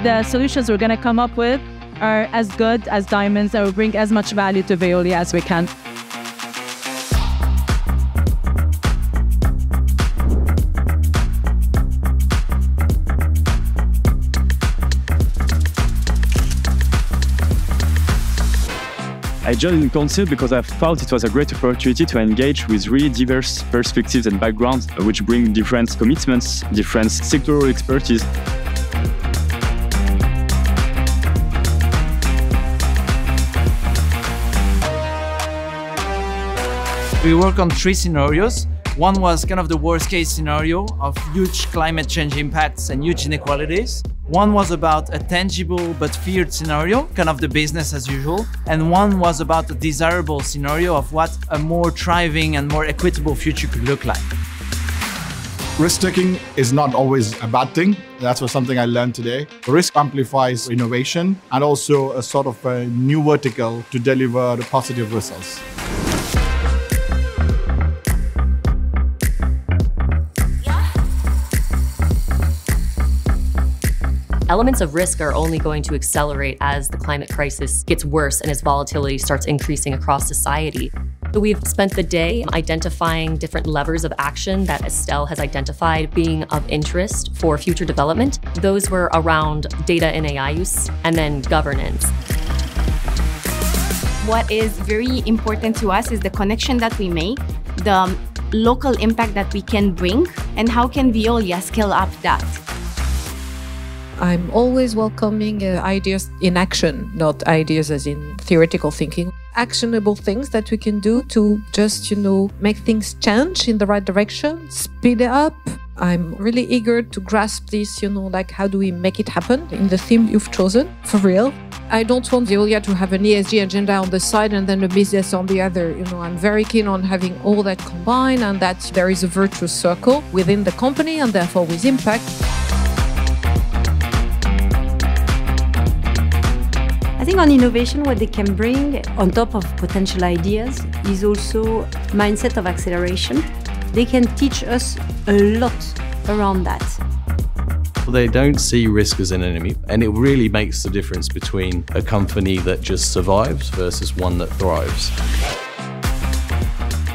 the solutions we're going to come up with are as good as diamonds and will bring as much value to Veolia as we can. I joined the council because I thought it was a great opportunity to engage with really diverse perspectives and backgrounds, which bring different commitments, different sectoral expertise. We work on 3 scenarios. One was kind of the worst case scenario of huge climate change impacts and huge inequalities. One was about a tangible but feared scenario, kind of the business as usual. And one was about a desirable scenario of what a more thriving and more equitable future could look like. Risk-taking is not always a bad thing. That's something I learned today. Risk amplifies innovation and also a sort of a new vertical to deliver the positive results. Elements of risk are only going to accelerate as the climate crisis gets worse and as volatility starts increasing across society. So we've spent the day identifying different levers of action that Estelle has identified being of interest for future development. Those were around data and AI use and then governance. What is very important to us is the connection that we make, the local impact that we can bring, and how can Veolia scale up that. I'm always welcoming ideas in action, not ideas as in theoretical thinking. Actionable things that we can do to just, make things change in the right direction, speed it up. I'm really eager to grasp this, like how do we make it happen in the theme you've chosen, for real. I don't want Veolia to have an ESG agenda on the side and then a business on the other. I'm very keen on having all that combined and that there is a virtuous circle within the company and therefore with impact. I think on innovation, what they can bring on top of potential ideas is also mindset of acceleration. They can teach us a lot around that. They don't see risk as an enemy, and it really makes the difference between a company that just survives versus one that thrives.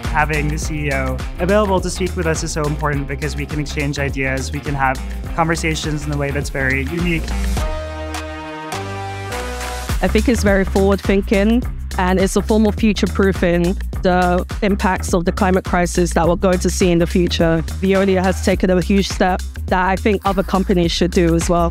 Having the CEO available to speak with us is so important because we can exchange ideas, we can have conversations in a way that's very unique. I think it's very forward-thinking and it's a form of future-proofing the impacts of the climate crisis that we're going to see in the future. Veolia has taken a huge step that I think other companies should do as well.